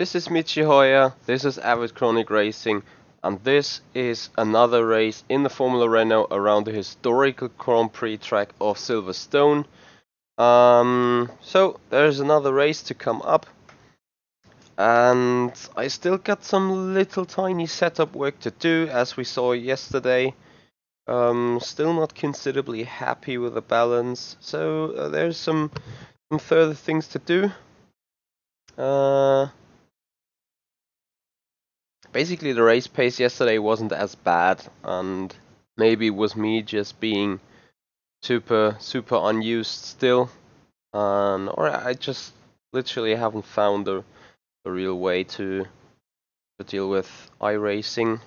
This is Michi Hoyer, this is Avid Chronic Racing, and this is another race in the Formula Renault around the historical Grand Prix track of Silverstone. So there's another race to come up, and I still got some little tiny setup work to do, as we saw yesterday. Still not considerably happy with the balance, so there's some further things to do. Basically, the race pace yesterday wasn't as bad, and maybe it was me just being super unused still, or I just literally haven't found a real way to deal with iRacing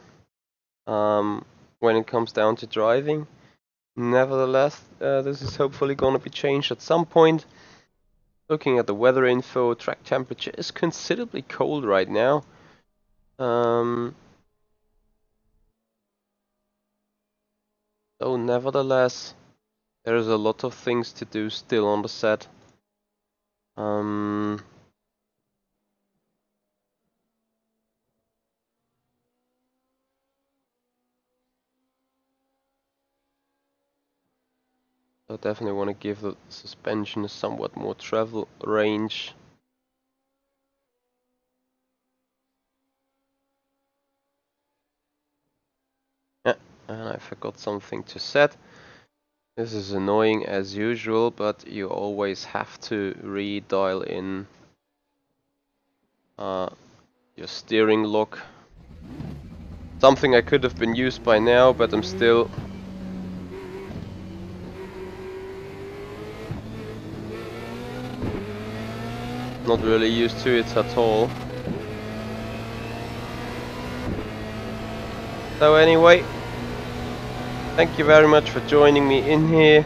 when it comes down to driving. Nevertheless, this is hopefully going to be changed at some point. Looking at the weather info, track temperature is considerably cold right now. So nevertheless, there's a lot of things to do still on the set. I definitely want to give the suspension a somewhat more travel range. Yeah, and I forgot something to set. This is annoying as usual, but you always have to redial in your steering lock. Something I could have been used by now, but I'm still not really used to it at all. So anyway, thank you very much for joining me in here.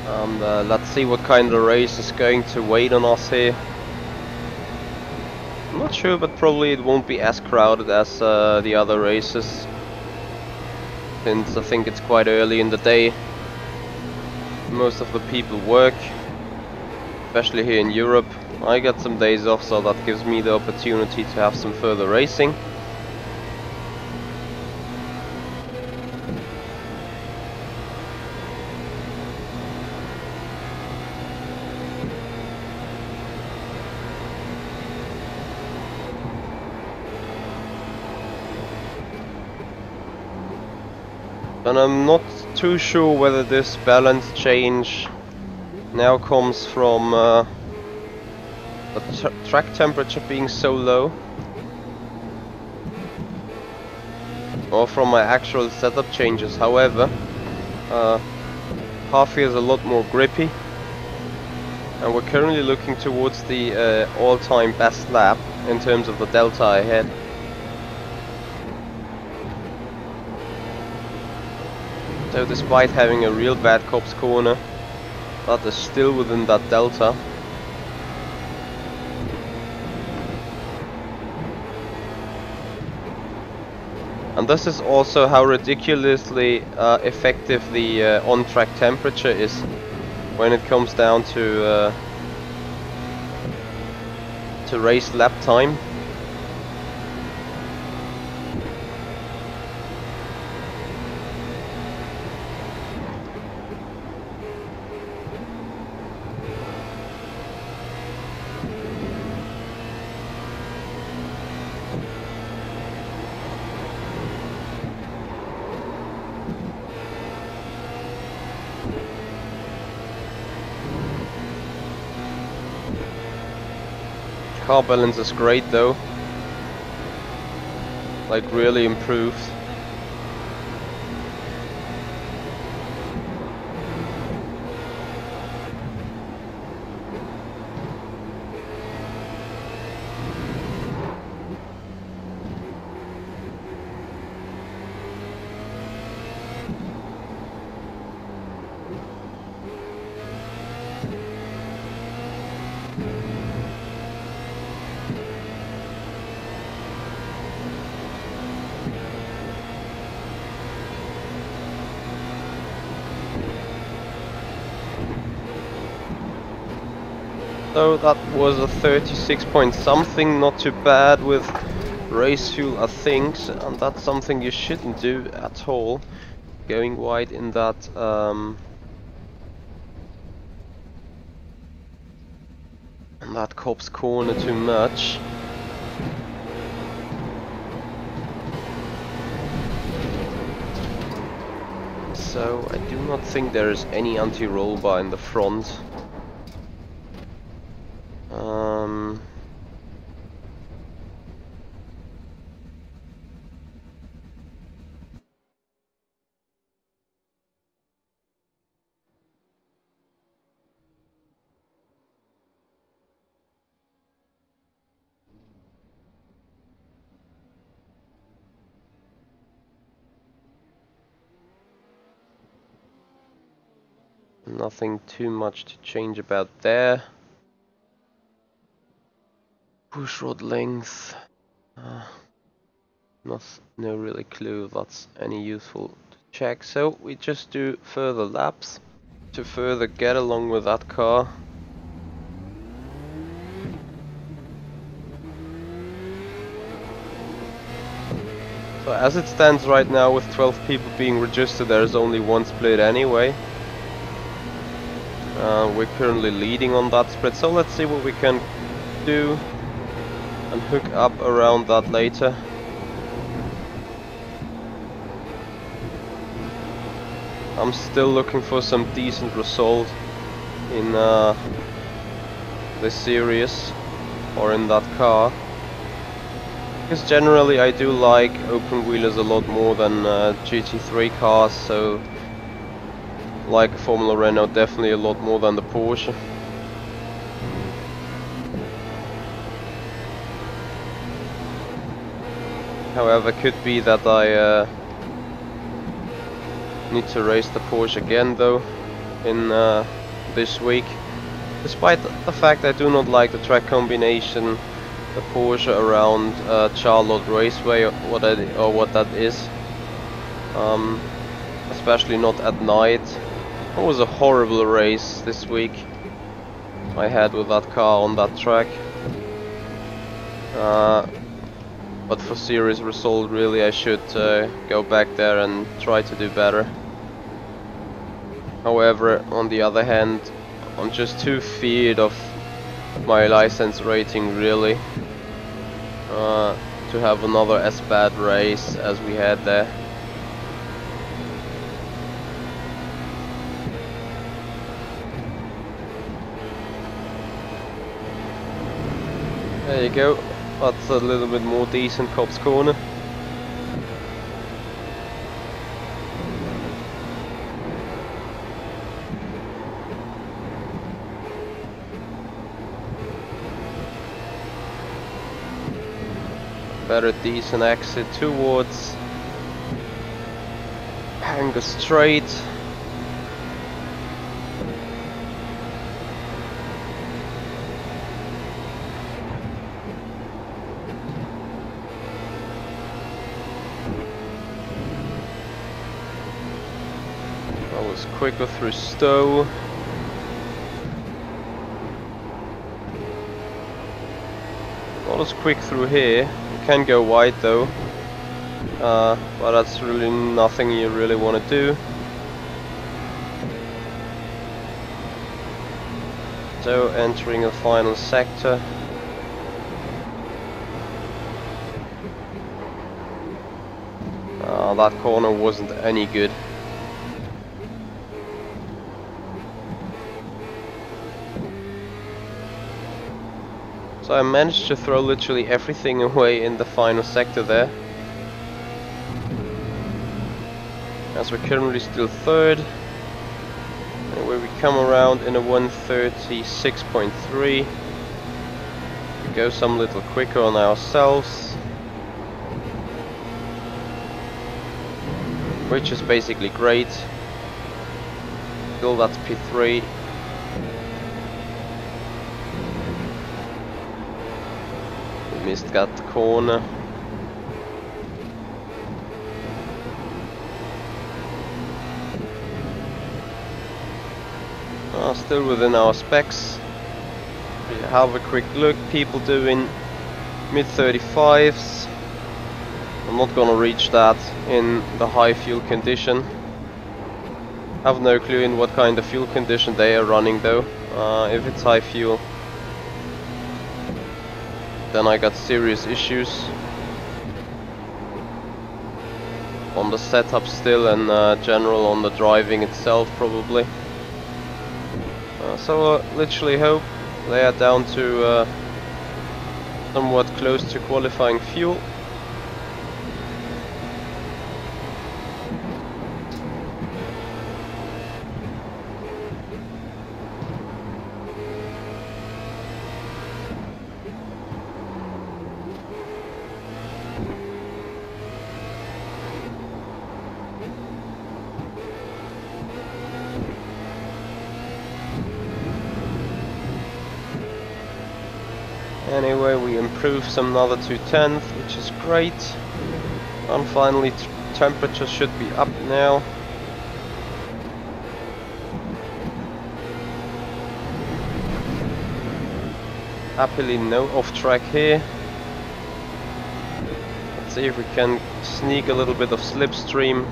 And let's see what kind of race is going to wait on us here. I'm not sure, but probably it won't be as crowded as the other races, since I think it's quite early in the day. Most of the people work, especially here in Europe. I got some days off, so that gives me the opportunity to have some further racing. And I'm not too sure whether this balance change now comes from the track temperature being so low, or from my actual setup changes. However, half here is a lot more grippy, and we're currently looking towards the all-time best lap in terms of the delta ahead. So despite having a real bad cops corner, that is still within that delta. And this is also how ridiculously effective the on-track temperature is when it comes down to race lap time. Car balance is great though, like really improved. So that was a 36 point something, not too bad with race fuel I think, and that's something you shouldn't do at all, going wide in that cop's corner too much. So I do not think there is any anti-roll bar in the front. Nothing too much to change about there. Push rod length. No really clue if that's any useful to check. So we just do further laps to further get along with that car. So as it stands right now, with 12 people being registered, there is only one split anyway. We're currently leading on that split, so let's see what we can do and hook up around that later. I'm still looking for some decent result in this series or in that car, because generally I do like open wheelers a lot more than GT3 cars, so like Formula Renault definitely a lot more than the Porsche. However, could be that I need to race the Porsche again though in this week. Despite the fact I do not like the track combination, the Porsche around Charlotte Raceway or what that is. Especially not at night. It was a horrible race this week I had with that car on that track. But for series result, really I should go back there and try to do better. However, on the other hand, I'm just too feared of my license rating really to have another as bad race as we had there. There you go, that's a little bit more decent Copse corner. Better decent exit towards Hanger Straight. I was quicker through Stowe. Not as quick through here. Can go wide though, but that's really nothing you really want to do. So entering the final sector. That corner wasn't any good. So I managed to throw literally everything away in the final sector there. As we're currently still third. And where we come around in a 136.3. We go some little quicker on ourselves. Which is basically great. Still that's P3. Missed that corner. Still within our specs. We have a quick look. People doing mid 35s. I'm not gonna reach that in the high fuel condition. Have no clue in what kind of fuel condition they are running though. If it's high fuel, then I got serious issues on the setup still, and general on the driving itself probably. So literally hope they are down to somewhat close to qualifying fuel. Anyway, we improved some another 2/10, which is great. And finally, temperature should be up now. Happily no off track here. Let's see if we can sneak a little bit of slipstream.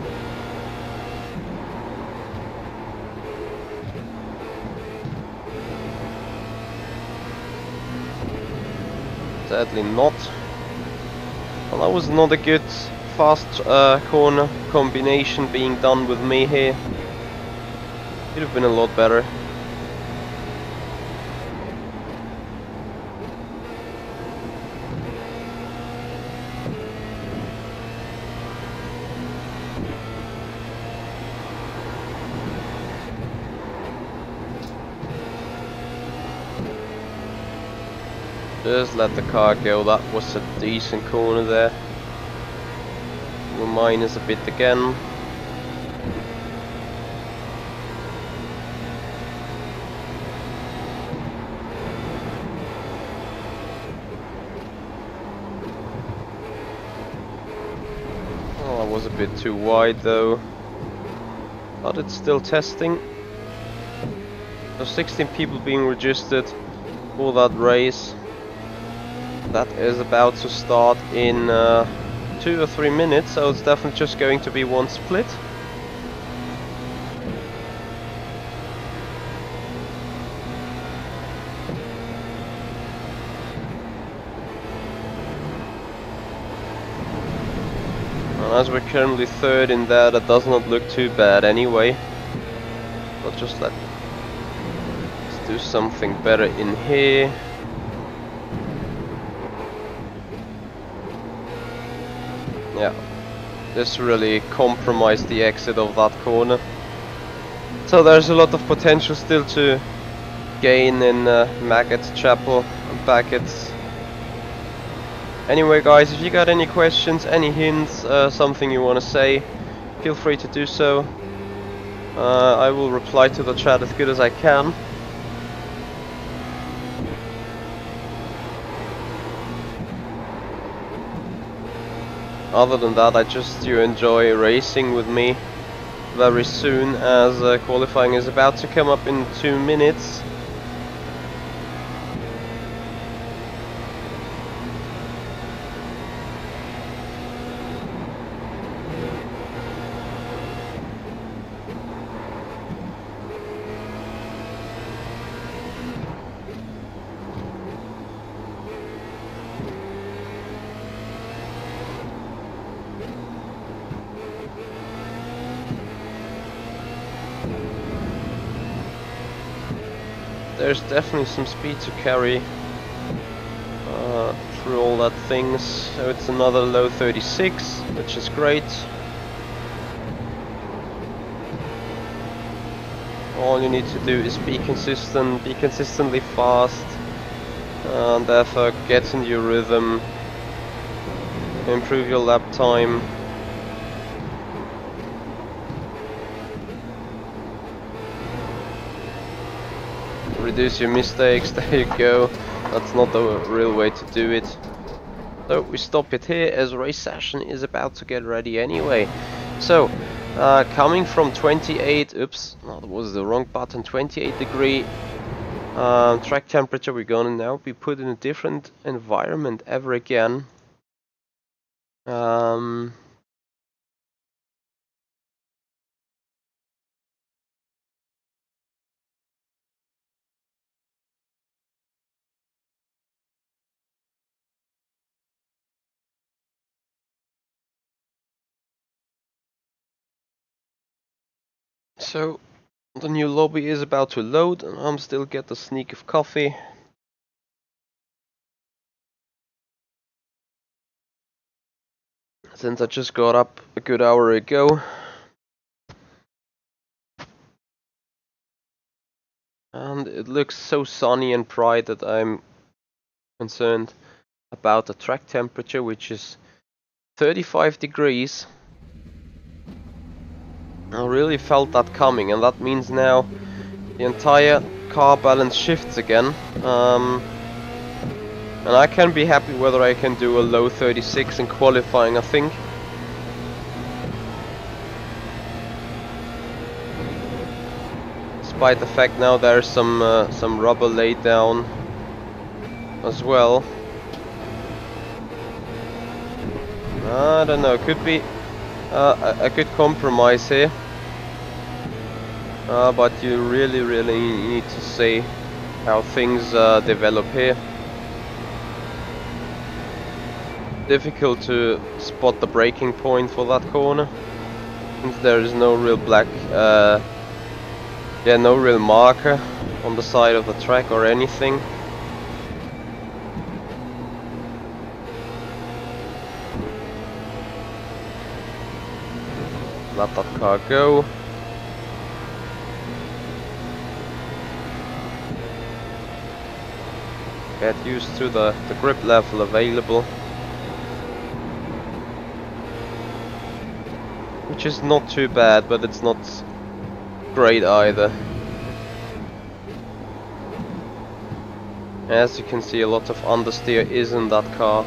Sadly not. Well, that was not a good fast corner combination being done with me here. Could have been a lot better. Just let the car go. That was a decent corner there. We'll minus a bit again. Oh, that was a bit too wide though. But it's still testing. There's 16 people being registered for that race. That is about to start in 2 or 3 minutes, so it's definitely just going to be one split. And as we're currently third in there, that does not look too bad anyway. But let's do something better in here. Yeah, this really compromised the exit of that corner. So there's a lot of potential still to gain in Maggot, Chapel and Beckett. Anyway guys, if you got any questions, any hints, something you want to say, feel free to do so. I will reply to the chat as good as I can. Other than that, I just do enjoy racing with me very soon, as qualifying is about to come up in 2 minutes. There's definitely some speed to carry through all that things, so it's another low 36, which is great. All you need to do is be consistent, be consistently fast, and therefore get into your rhythm, improve your lap time. Reduce your mistakes, there you go. That's not the real way to do it. So we stop it here as race session is about to get ready anyway. So coming from 28, oops, no, that was the wrong button, 28 degree Track temperature, we're gonna now be put in a different environment ever again. So the new lobby is about to load, and I'm still get a sneak of coffee. Since I just got up a good hour ago. And it looks so sunny and bright that I'm concerned about the track temperature, which is 35 degrees. I really felt that coming, and that means now the entire car balance shifts again. And I can be happy whether I can do a low 36 in qualifying, I think. Despite the fact now there's some rubber laid down as well. I don't know, could be a good compromise here. But you really need to see how things develop here. Difficult to spot the braking point for that corner, since there is no real no real marker on the side of the track or anything. Let that car go. Get used to the grip level available, which is not too bad, but it's not great either. As you can see, a lot of understeer is in that car.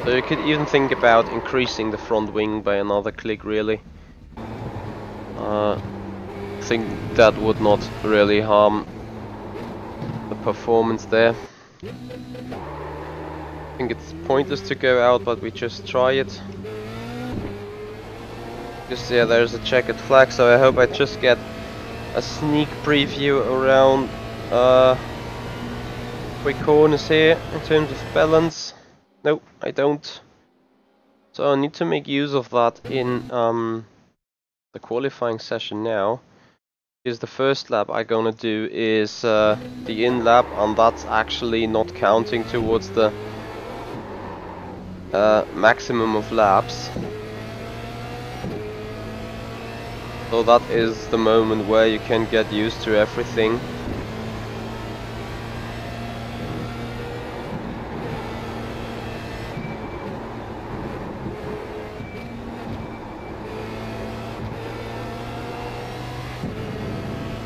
So you could even think about increasing the front wing by another click, really. I think that would not really harm the performance there. I think it's pointless to go out, but we just try it. Just, yeah, there's a checkered flag, so I hope I just get a sneak preview around quick corners here in terms of balance. Nope, I don't. So I need to make use of that in the qualifying session now. Because the first lap I'm gonna do is the in lap, and that's actually not counting towards the maximum of laps. So that is the moment where you can get used to everything.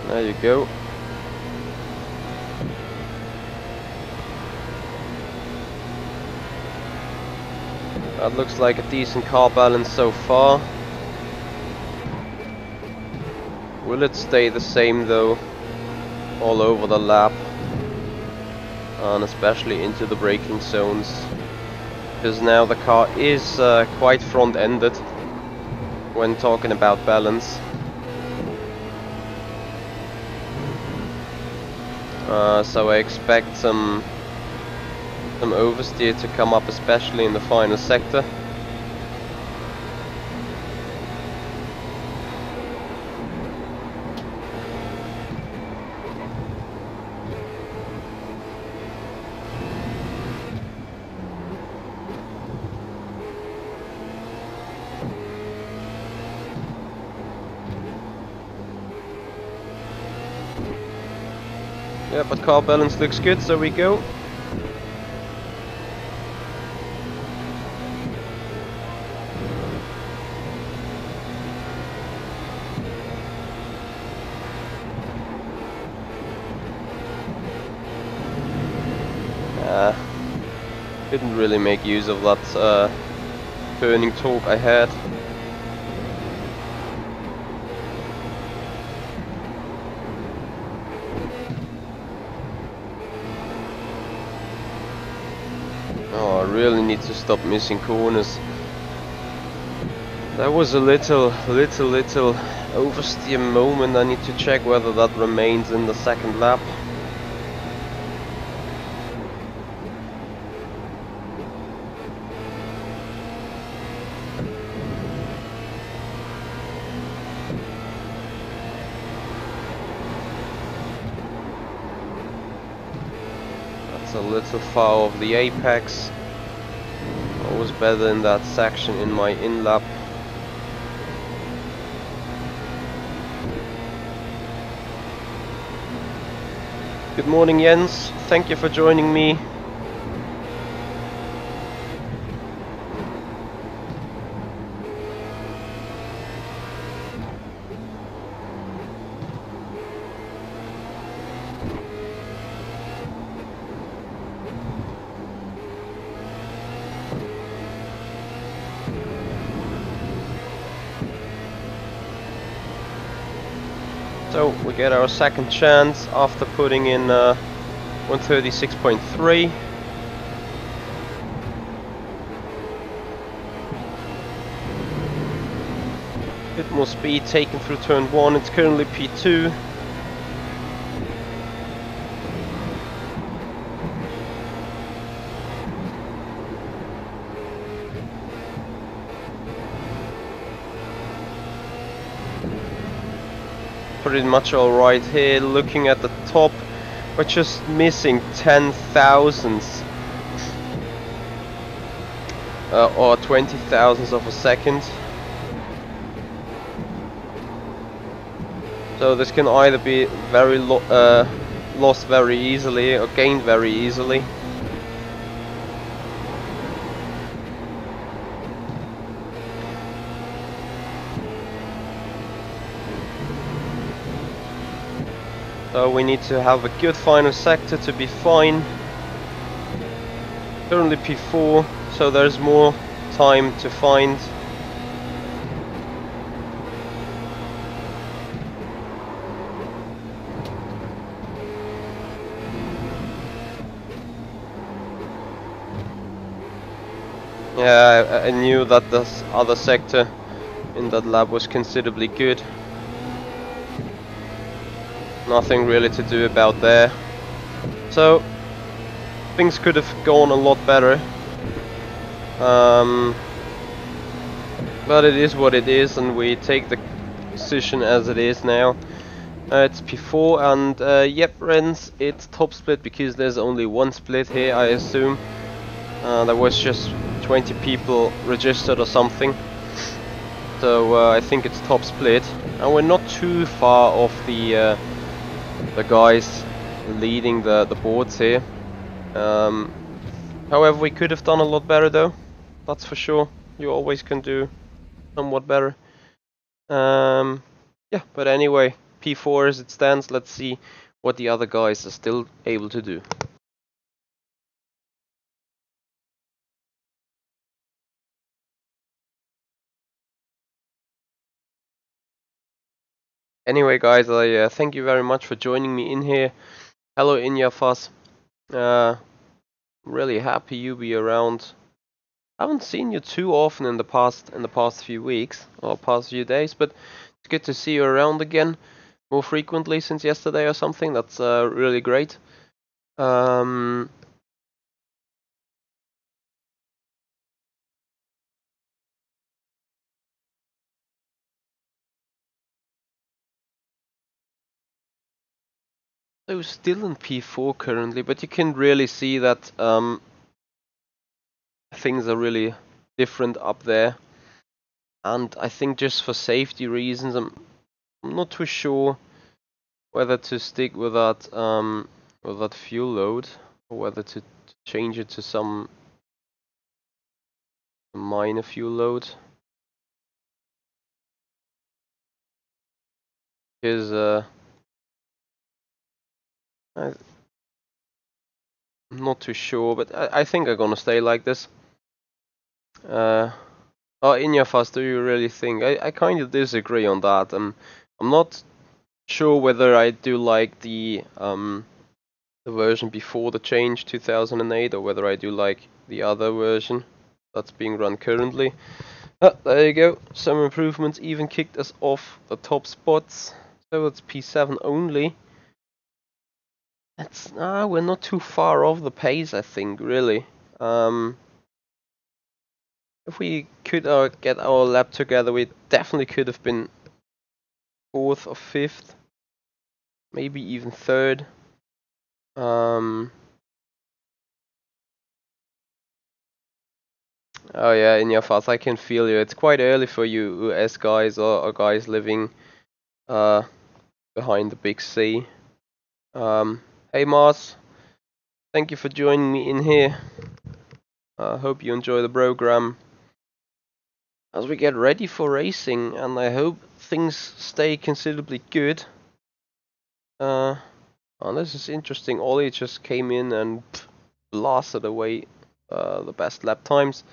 There you go. That looks like a decent car balance so far. Will it stay the same though, all over the lap, and especially into the braking zones? Because now the car is quite front-ended when talking about balance. So I expect some oversteer to come up, especially in the final sector. Yeah, but car balance looks good, so we go. Didn't really make use of that turning torque I had. I really need to stop missing corners. That was a little oversteer moment. I need to check whether that remains in the second lap. That's a little far off the apex. I was better in that section in my in-lap. Good morning, Jens. Thank you for joining me. So we get our second chance after putting in 136.3. Bit more speed taken through turn 1. It's currently P2. Pretty much alright here. Looking at the top, we're just missing 10 thousandths or 20 thousandths of a second. So this can either be very lost very easily or gained very easily. So we need to have a good final sector to be fine. Currently P4, so there's more time to find. Yeah, I knew that this other sector in that lap was considerably good. Nothing really to do about there. So things could have gone a lot better. But it is what it is, and we take the position as it is now. It's P4, and yep, Rens, it's top split because there's only one split here, I assume. There was just 20 people registered or something. So I think it's top split, and we're not too far off the guys leading the boards here. However, we could have done a lot better though, that's for sure. You always can do somewhat better. Yeah, but anyway, P4 as it stands. Let's see what the other guys are still able to do. Anyway guys, I thank you very much for joining me in here. Hello Inyafas. Really happy you be around. I haven't seen you too often in the past few weeks or past few days, but it's good to see you around again more frequently since yesterday or something. That's really great. So still in P4 currently, but you can really see that things are really different up there. And I think just for safety reasons, I'm not too sure whether to stick with that fuel load or whether to change it to some minor fuel load. Because I'm not too sure, but I think I'm gonna stay like this. Oh, Inyafas, do you really think? I kind of disagree on that. I'm not sure whether I do like the the version before the change 2008 or whether I do like the other version that's being run currently. There you go, some improvements even kicked us off the top spots, so it's P7 only. That's we're not too far off the pace, I think, really. If we could get our lap together, we definitely could have been 4th or 5th, maybe even 3rd. Oh yeah, in your fast, I can feel you. It's quite early for you US guys or guys living behind the big sea. Hey Mars, thank you for joining me in here. Hope you enjoy the program as we get ready for racing, and I hope things stay considerably good. Oh, this is interesting. Ollie just came in and blasted away the best lap times.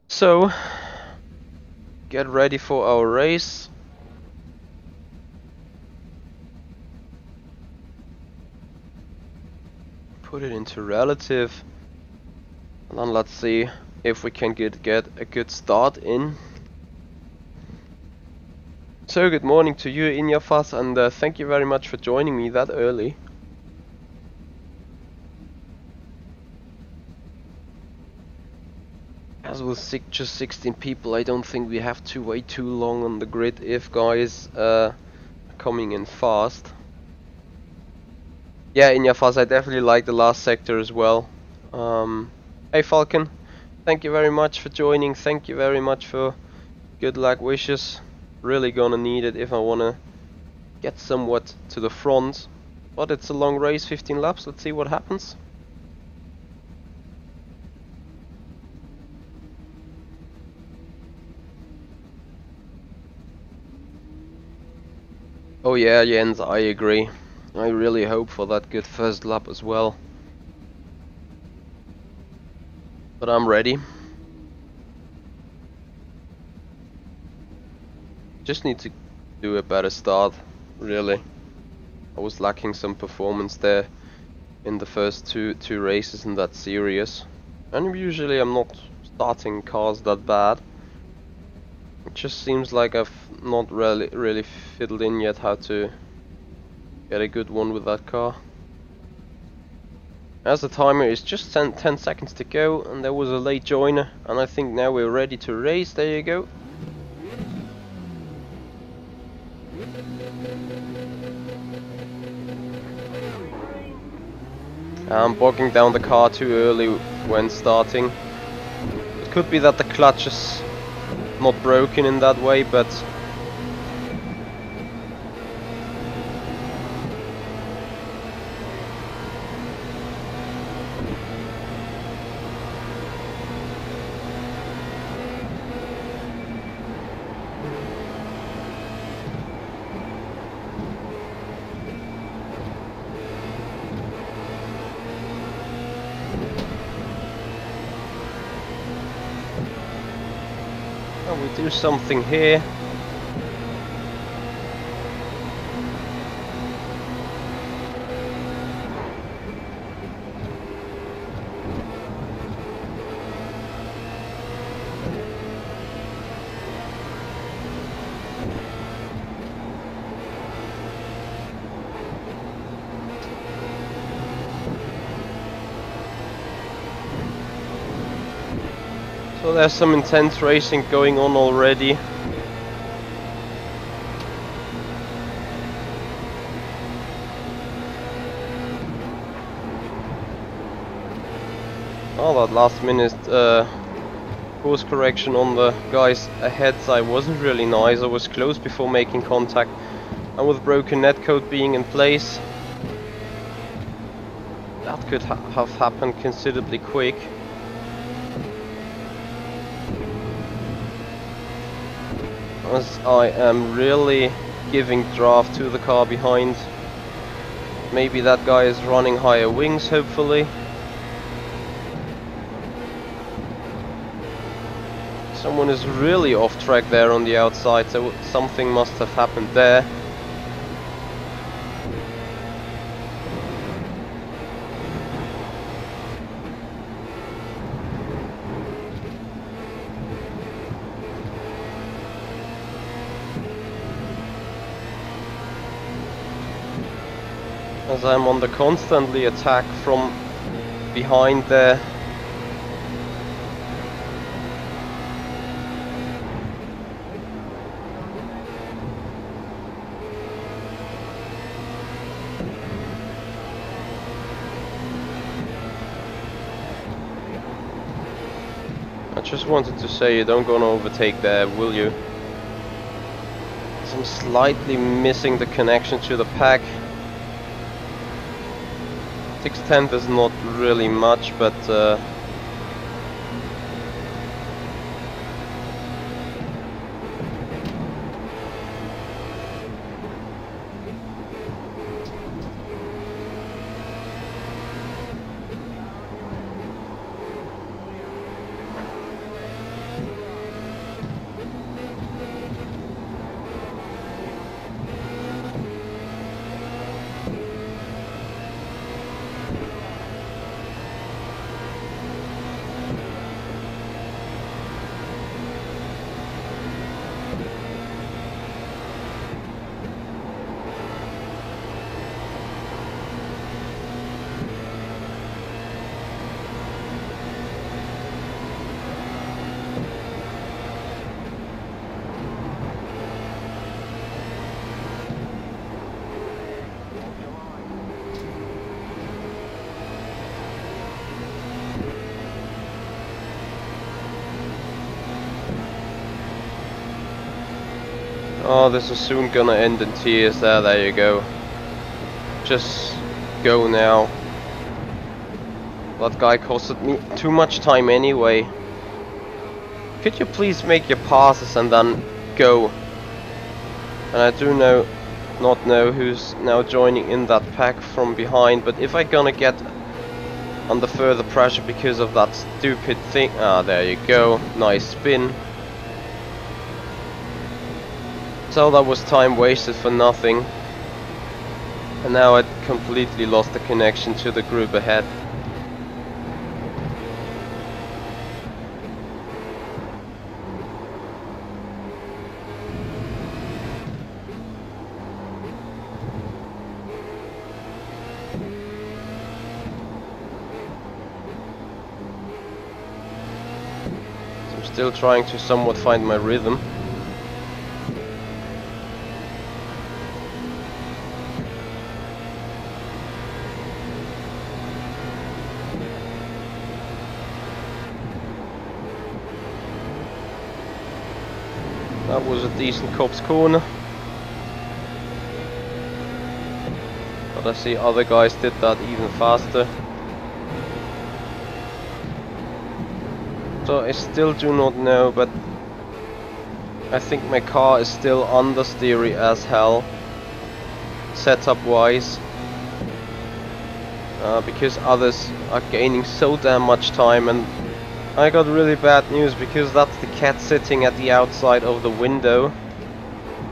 So, get ready for our race. Put it into relative. And then let's see if we can get a good start in. So good morning to you, Inyafas, and thank you very much for joining me that early. As with just 16 people, I don't think we have to wait too long on the grid if guys are coming in fast. Yeah, Inyafas, I definitely like the last sector as well. Hey Falcon, thank you very much for joining, thank you very much for good luck wishes. Really gonna need it if I wanna get somewhat to the front. But it's a long race, 15 laps, let's see what happens. Oh yeah, Jens, I agree. I really hope for that good first lap as well. But I'm ready. Just need to do a better start, really. I was lacking some performance there in the first two races in that series. And usually I'm not starting cars that bad. It just seems like I've not really fiddled in yet how to get a good one with that car. As the timer is just 10 seconds to go, and there was a late joiner, and I think now we're ready to race. There you go. I'm bogging down the car too early when starting. It could be that the clutch is not broken in that way, but we do something here. So there's some intense racing going on already. Oh, that last minute course correction on the guys ahead side wasn't really nice. I was close before making contact, and with broken netcode being in place, that could have happened considerably quick. As I am really giving draft to the car behind. Maybe that guy is running higher wings, hopefully. Someone is really off track there on the outside, so something must have happened there. as I'm under constantly attack from behind there. I just wanted to say you don't gonna overtake there, will you? 'Cause I'm slightly missing the connection to the pack. 6/10 is not really much, but oh, this is soon gonna end in tears. There you go. Just go now. That guy costed me too much time anyway. Could you please make your passes and then go? And I do not know who's now joining in that pack from behind, but if I gonna get under further pressure because of that stupid thing, there you go, nice spin. So that was time wasted for nothing, and now I completely lost the connection to the group ahead. So I'm still trying to somewhat find my rhythm. That was a decent cop's corner, but I see other guys did that even faster. So I still do not know, but I think my car is still understeery as hell, setup wise, because others are gaining so damn much time. And I got really bad news, because that's the cat sitting at the outside of the window,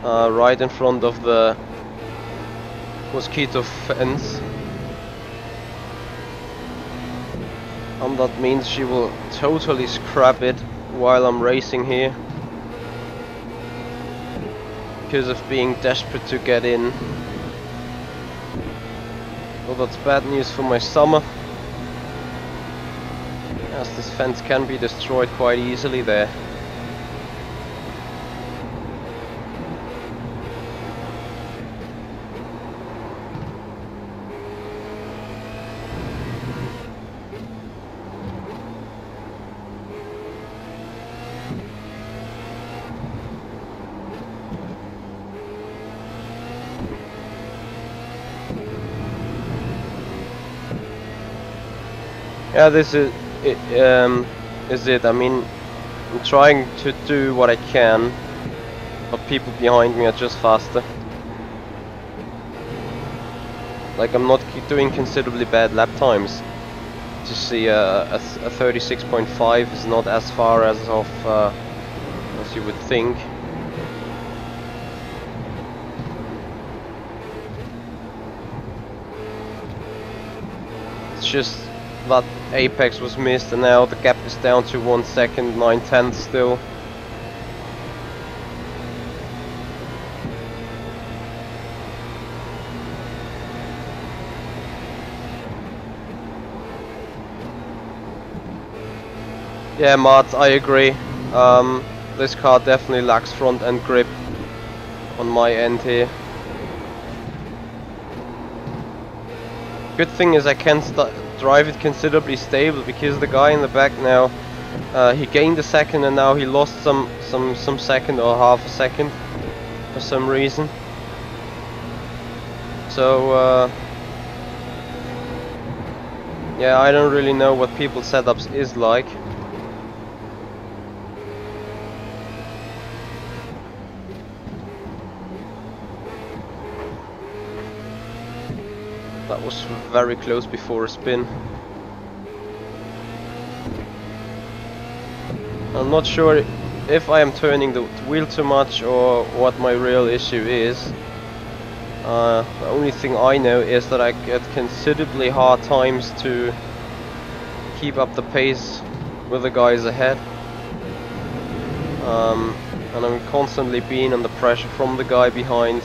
right in front of the mosquito fence. And that means she will totally scrap it while I'm racing here, because of being desperate to get in. Well, that's bad news for my summer, as this fence can be destroyed quite easily there. Yeah, this is it. I mean, I'm trying to do what I can, but people behind me are just faster. Like, I'm not doing considerably bad lap times. To see a 36.5 is not as far as you would think. It's just that apex was missed, and now the gap is down to 1 second, 9/10 still. Yeah, Mart, I agree. This car definitely lacks front end grip on my end here. Good thing is I can drive it considerably stable, because the guy in the back now, he gained a second and now he lost some second or half a second for some reason. So yeah, I don't really know what people's setups is like. That was very close before a spin. I'm not sure if I am turning the wheel too much or what my real issue is. The only thing I know is that I get considerably hard times to keep up the pace with the guys ahead. And I'm constantly being under pressure from the guy behind.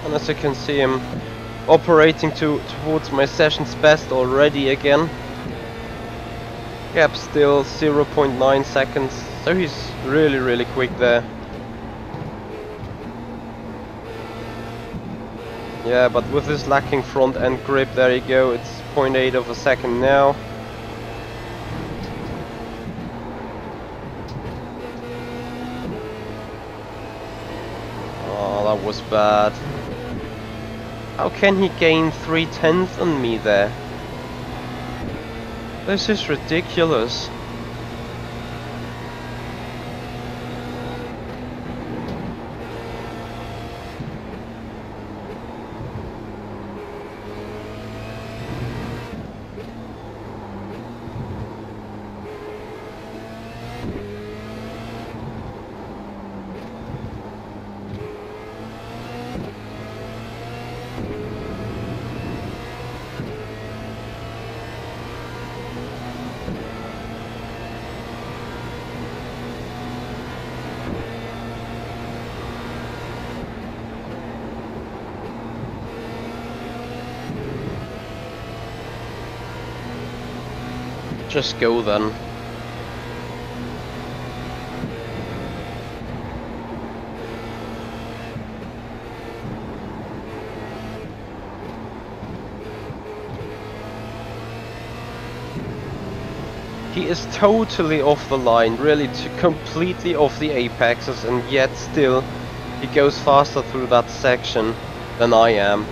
And as you can see, I'm operating towards my session's best already again. Gap still 0.9 seconds, so he's really quick there. Yeah, but with this lacking front end grip, there you go, it's 0.8 of a second now. Oh, that was bad. How can he gain 3/10 on me there? This is ridiculous. Just go then. He is totally off the line, really completely off the apexes, and yet still he goes faster through that section than I am.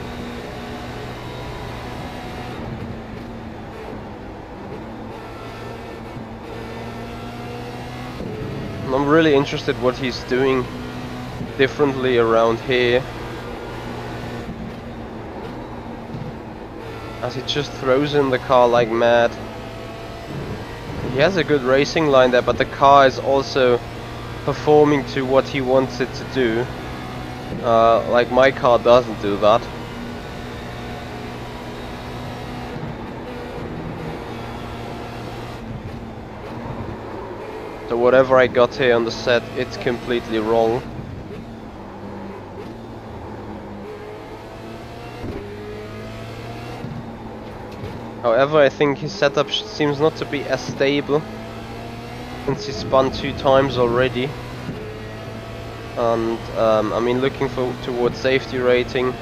I'm really interested what he's doing differently around here, as he just throws in the car like mad. He has a good racing line there, but the car is also performing to what he wants it to do. Like my car doesn't do that. So whatever I got here on the set, it's completely wrong. However, I think his setup seems not to be as stable, since he spun 2 times already. And I mean, looking towards safety rating,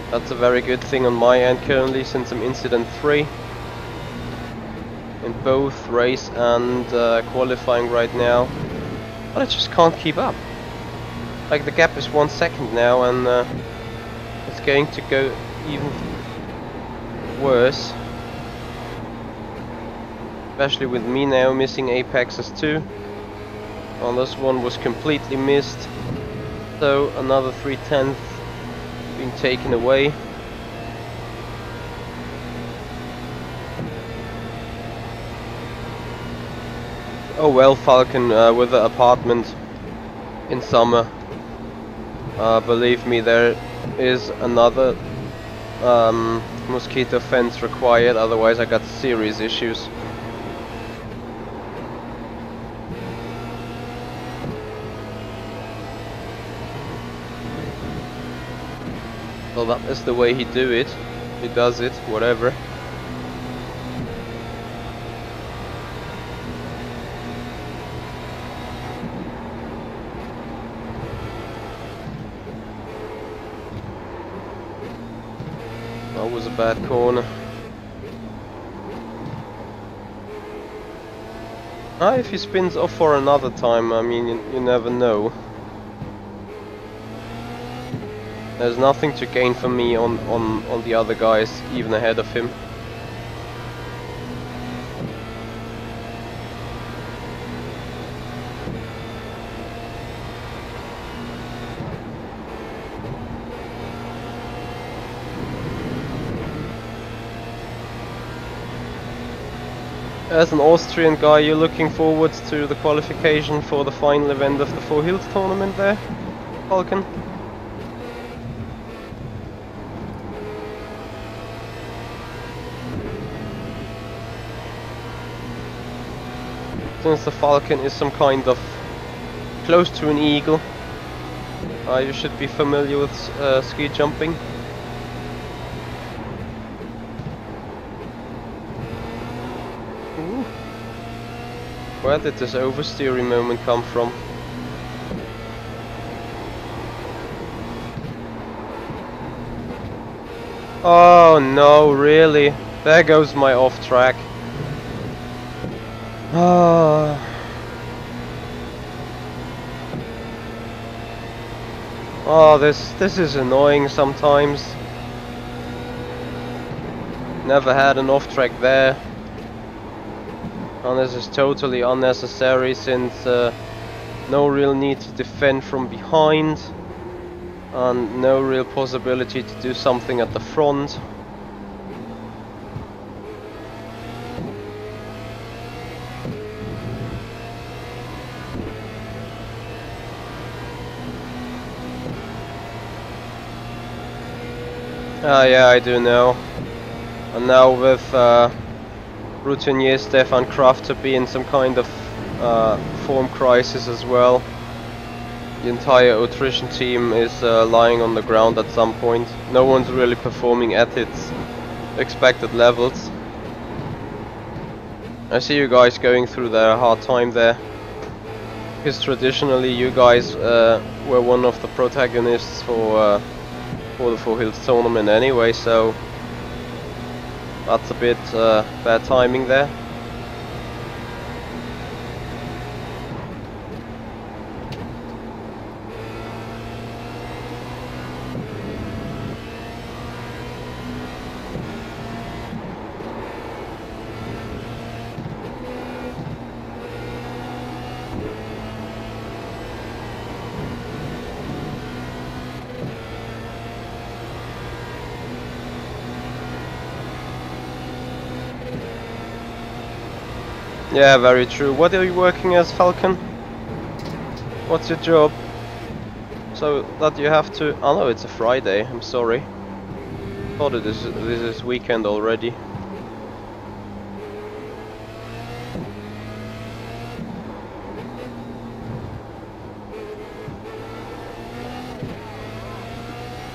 that's a very good thing on my end currently, since I'm incident free in both race and qualifying right now. But I just can't keep up. Like, the gap is 1 second now, and it's going to go even worse, especially with me now missing apexes too. Well, this one was completely missed, so another 3/10 being taken away. Oh well, Falcon, with the apartment in summer, believe me, there is another mosquito fence required, otherwise I got serious issues. So that is the way he does it, whatever. That was a bad corner. If he spins off for another time, I mean, you never know. There's nothing to gain for me on the other guys, even ahead of him. As an Austrian guy, you're looking forward to the qualification for the final event of the Four Hills tournament there, Falcon? Since the Falcon is some kind of close to an eagle, you should be familiar with ski jumping. Ooh. Where did this oversteering moment come from? Oh no, really? There goes my off track. Oh, this is annoying sometimes. Never had an off track there. And this is totally unnecessary since no real need to defend from behind and no real possibility to do something at the front. Yeah, I do know. And now with routinier Stefan Kraft to be in some kind of form crisis as well. The entire attrition team is lying on the ground at some point. No one's really performing at its expected levels. I see you guys going through their hard time there. Because traditionally you guys were one of the protagonists for the Four Hills tournament anyway, so that's a bit bad timing there. Yeah, very true. What are you working as, Falcon? What's your job? So that you have to... Oh no, it's a Friday, I'm sorry. Thought this is weekend already.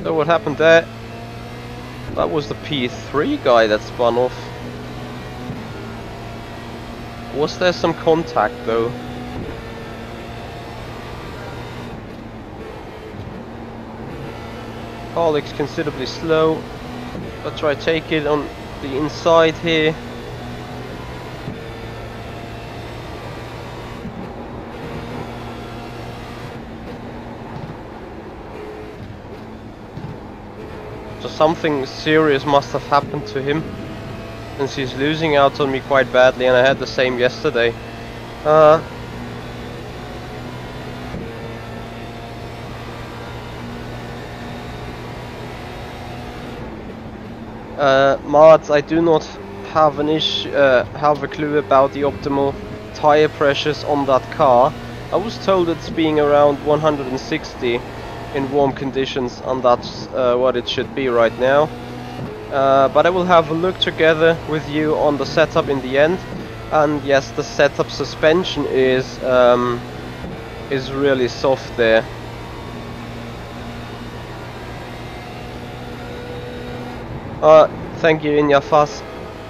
So what happened there? That was the P3 guy that spun off. Was there some contact though? Car looks considerably slow. I'll try to take it on the inside here. So something serious must have happened to him, since he's losing out on me quite badly, and I had the same yesterday. Mads, I do not have have a clue about the optimal tire pressures on that car. I was told it's being around 160 in warm conditions, and that's what it should be right now. But I will have a look together with you on the setup in the end. And yes, the setup suspension is really soft there. Thank you, Inyafas.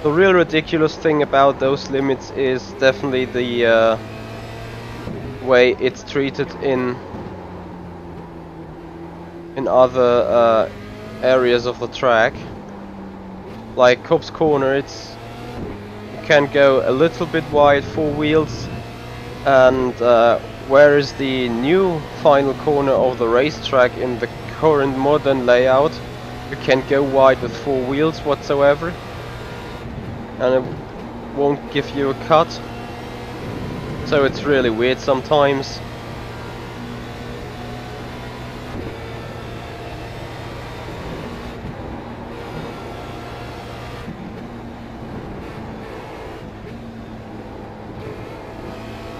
The real ridiculous thing about those limits is definitely the way it's treated in other areas of the track. Like Cobb's Corner, you can go a little bit wide, 4 wheels, and whereas the new final corner of the racetrack in the current modern layout, you can't go wide with 4 wheels whatsoever, and it won't give you a cut. So it's really weird sometimes.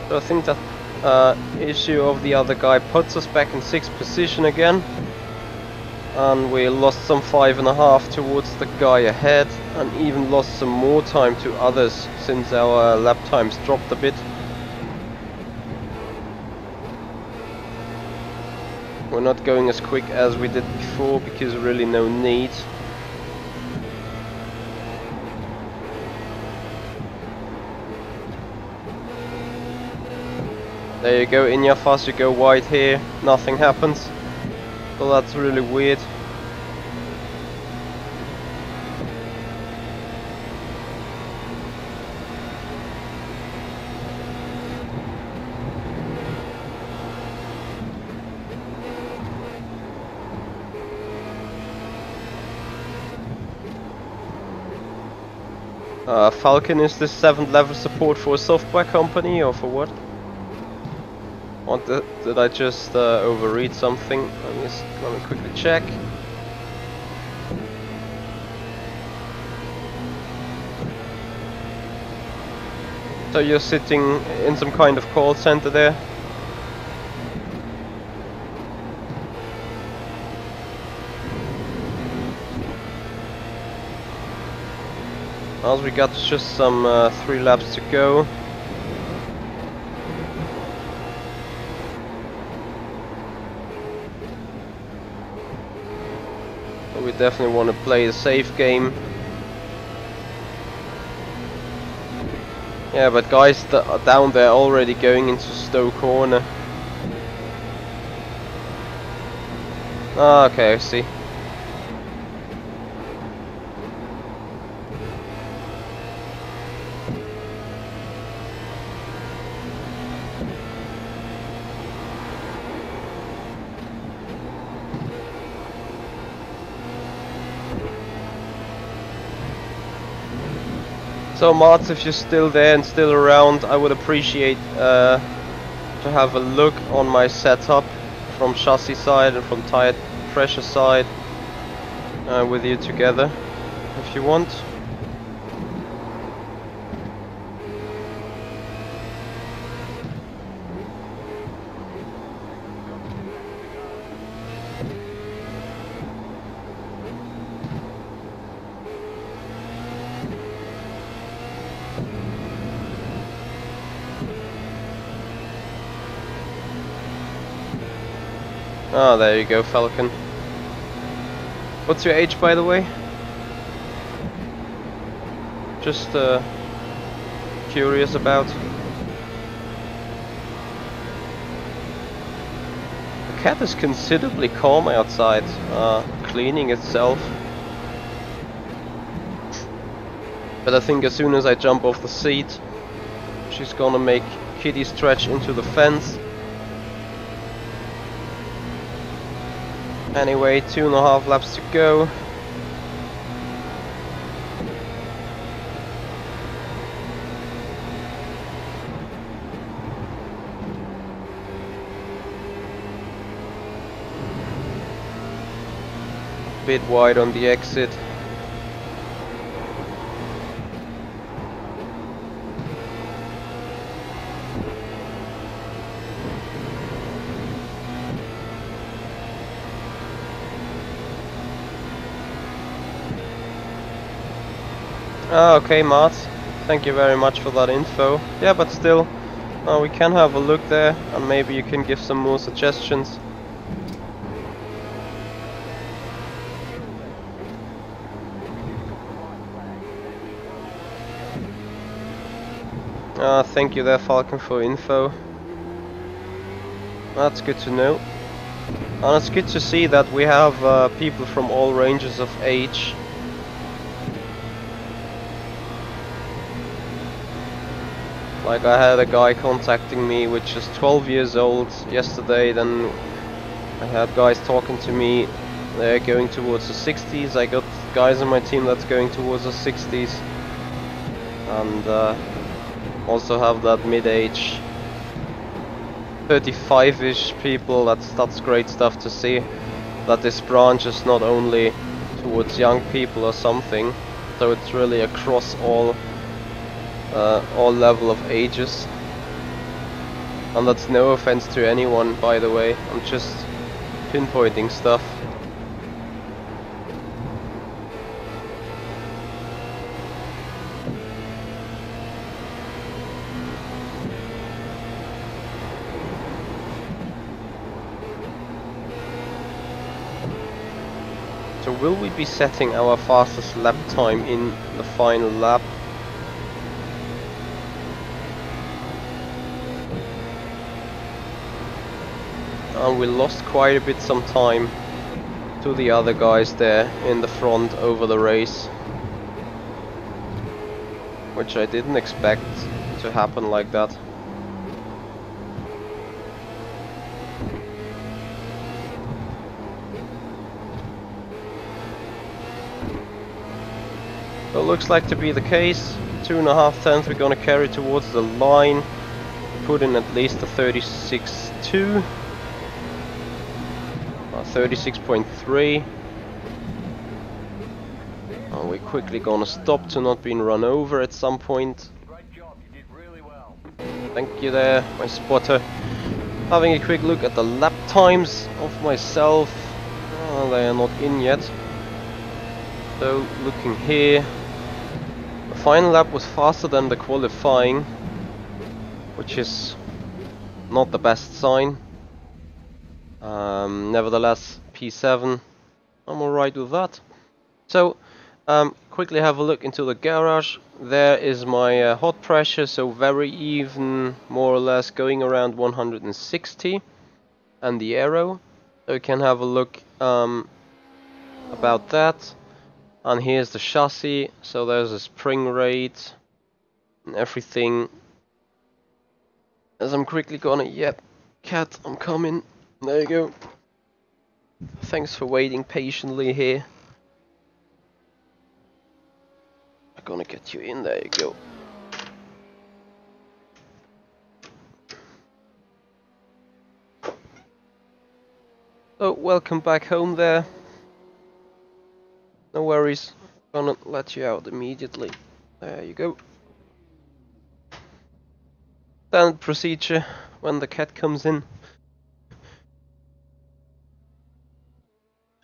So I think that issue of the other guy puts us back in 6th position again. And we lost some 5.5 towards the guy ahead, and even lost some more time to others since our lap times dropped a bit. We're not going as quick as we did before because really no need. There you go, Inyafas, you go wide here, nothing happens. So that's really weird. Falcon, is this 7th level support for a software company or for what? Or did I just overread something? Let me quickly check. So you're sitting in some kind of call center there? As we got just some 3 laps to go. So we definitely want to play a safe game. Yeah, but guys down there already going into Stowe Corner. Ah, okay, I see. So Mats, if you're still there and still around, I would appreciate to have a look on my setup from chassis side and from tire pressure side with you together, if you want. Ah, there you go, Falcon. What's your age, by the way? Just curious about. The cat is considerably calm outside, cleaning itself. But I think as soon as I jump off the seat, she's gonna make Kitty stretch into the fence. Anyway, 2.5 laps to go. Bit wide on the exit. Ah, okay, Mart. Thank you very much for that info. Yeah, but still, we can have a look there, and maybe you can give some more suggestions. Thank you there, Falcon, for info. That's good to know. And it's good to see that we have people from all ranges of age. Like I had a guy contacting me which is 12 years old yesterday, then I had guys talking to me, they're going towards the 60s, I got guys on my team that's going towards the 60s, and also have that mid-age 35-ish people. That's great stuff to see, that this branch is not only towards young people or something, so it's really across all level of ages. And that's no offense to anyone, by the way, I'm just pinpointing stuff. So will we be setting our fastest lap time in the final lap? And we lost quite a bit some time to the other guys there in the front over the race, which I didn't expect to happen like that. So it looks like to be the case. 2.5 tenths we're gonna carry towards the line, put in at least a 36.2. 36.3. And we're quickly gonna stop to not being run over at some point. Great job, you did really well. Thank you there, my spotter. Having a quick look at the lap times of myself. They are not in yet. So looking here, the final lap was faster than the qualifying, which is not the best sign. Nevertheless, P7, I'm alright with that. So, quickly have a look into the garage. There is my hot pressure, so very even, more or less, going around 160. And the aero, so we can have a look about that. And here's the chassis, so there's a spring rate and everything. As I'm quickly gonna, yep, cat, I'm coming. There you go. Thanks for waiting patiently here. I'm gonna get you in, there you go. So, welcome back home there. No worries, gonna let you out immediately. There you go. Standard procedure when the cat comes in.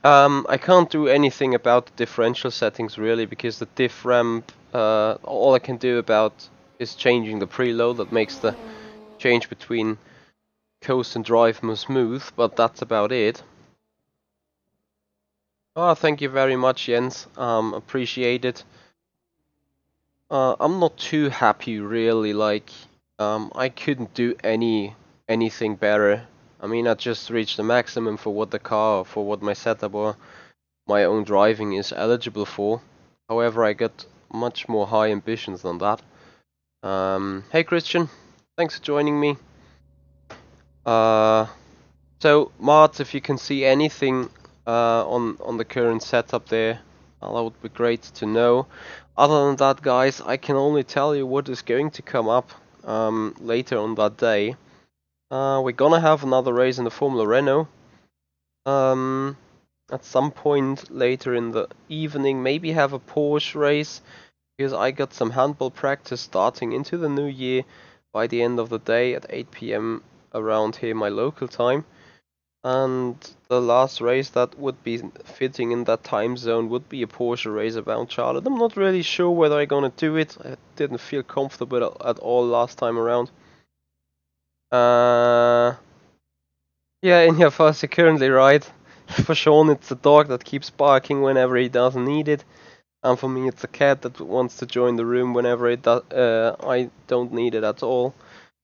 I can't do anything about the differential settings really, because the diff ramp, all I can do about is changing the preload that makes the change between coast and drive more smooth, but that's about it. Oh, thank you very much, Jens. Appreciate it. I'm not too happy really, like, I couldn't do anything better. I mean, I just reached the maximum for what the car, for what my setup or my own driving is eligible for. However, I got much more high ambitions than that. Hey Christian, thanks for joining me. So Mart, if you can see anything on the current setup there, that would be great to know. Other than that, guys, I can only tell you what is going to come up later on that day. We're gonna have another race in the Formula Renault. At some point later in the evening, maybe have a Porsche race, because I got some handball practice starting into the new year by the end of the day at 8 PM around here my local time. And the last race that would be fitting in that time zone would be a Porsche race around Charlotte. I'm not really sure whether I'm gonna do it. I didn't feel comfortable at all last time around. Yeah, in your first, you're currently right. For Sean, it's the dog that keeps barking whenever he doesn't need it. And for me, it's a cat that wants to join the room whenever I don't need it at all.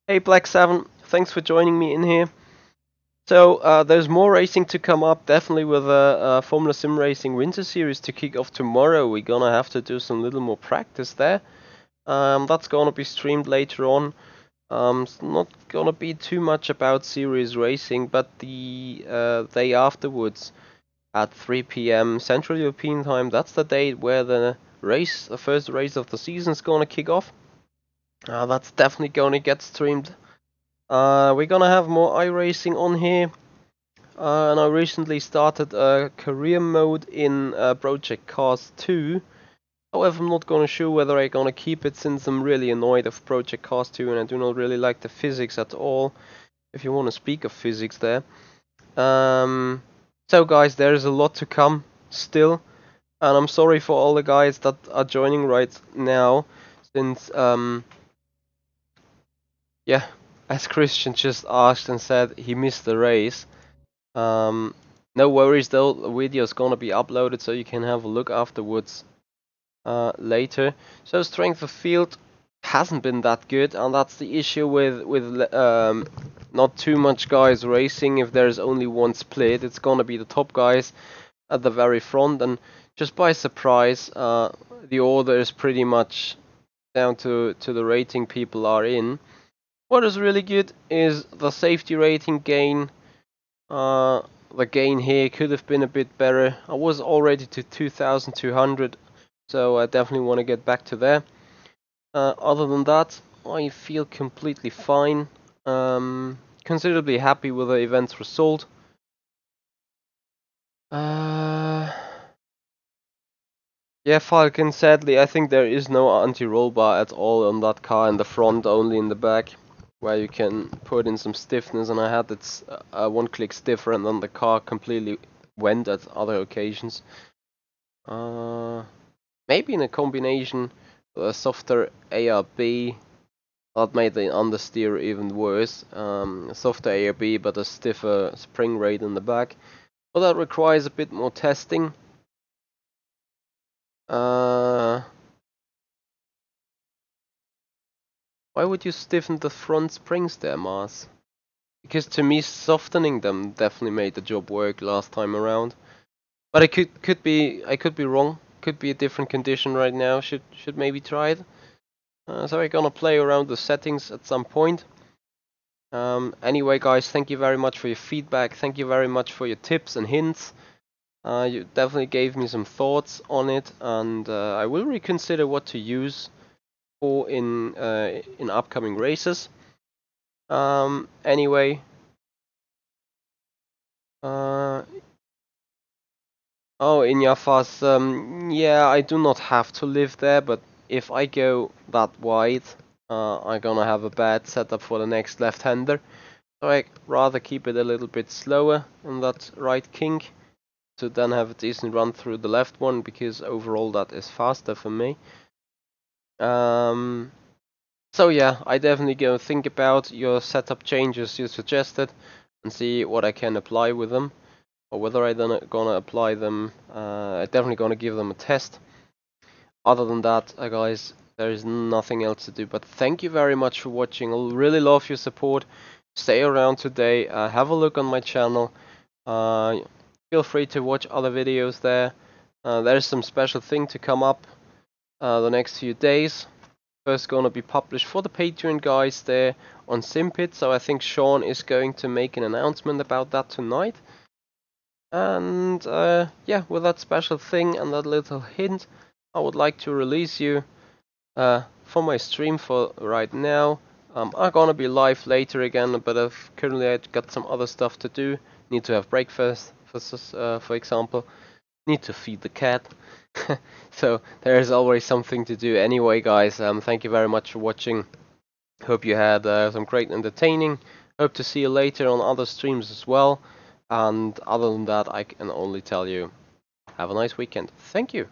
Hey, Black7, thanks for joining me in here. So there's more racing to come up, definitely with a Formula Sim Racing Winter Series to kick off tomorrow. We're gonna have to do some little more practice there. That's gonna be streamed later on. It's not gonna be too much about series racing, but the day afterwards at 3 p.m. Central European Time, that's the date where the first race of the season is gonna kick off. That's definitely gonna get streamed. We're gonna have more iRacing on here. And I recently started a career mode in Project Cars 2. However, I'm not gonna show whether I'm gonna keep it, since I'm really annoyed of Project Cars 2 and I do not really like the physics at all. If you want to speak of physics there. So guys, there is a lot to come still. And I'm sorry for all the guys that are joining right now, since yeah, as Christian just asked and said he missed the race. No worries though, the video is gonna be uploaded so you can have a look afterwards later. So strength of field hasn't been that good, and that's the issue with not too much guys racing. If there's only one split, it's gonna be the top guys at the very front, and just by surprise, the order is pretty much down to the rating people are in. What is really good is the safety rating gain. The gain here could have been a bit better. I was already to 2200, so I definitely want to get back to there. Other than that, I feel completely fine. Considerably happy with the event's result. Yeah, Falcon, sadly, I think there is no anti-roll bar at all on that car in the front, only in the back, where you can put in some stiffness, and I had it one click stiffer, and then the car completely went at other occasions. Maybe in a combination with a softer ARB, that made the understeer even worse. A softer ARB, but a stiffer spring rate in the back. But that requires a bit more testing. Why would you stiffen the front springs there, Mars? Because to me, softening them definitely made the job work last time around. But I could be wrong. Could be a different condition right now. Should maybe try it. So I'm gonna play around the settings at some point. Anyway, guys, thank you very much for your feedback. Thank you very much for your tips and hints. You definitely gave me some thoughts on it, and I will reconsider what to use for in upcoming races. Anyway, oh, in Jaffa's, yeah, I do not have to live there, but if I go that wide, I'm gonna have a bad setup for the next left-hander. So I rather keep it a little bit slower in that right kink, to then have a decent run through the left one, because overall that is faster for me. So yeah, I definitely go think about your setup changes you suggested and see what I can apply with them, or whether I then gonna apply them. I definitely gonna give them a test. Other than that, guys, there is nothing else to do. But thank you very much for watching. I really love your support. Stay around today. Have a look on my channel. Feel free to watch other videos there. There's some special thing to come up the next few days. First gonna be published for the Patreon guys there on Simpit, so I think Sean is going to make an announcement about that tonight. And yeah, with that special thing and that little hint, I would like to release you for my stream for right now. I'm gonna be live later again, but currently I've got some other stuff to do. Need to have breakfast, for example. Need to feed the cat. So there is always something to do. Anyway, guys, thank you very much for watching. Hope you had some great entertaining. Hope to see you later on other streams as well. And other than that, I can only tell you, have a nice weekend. Thank you.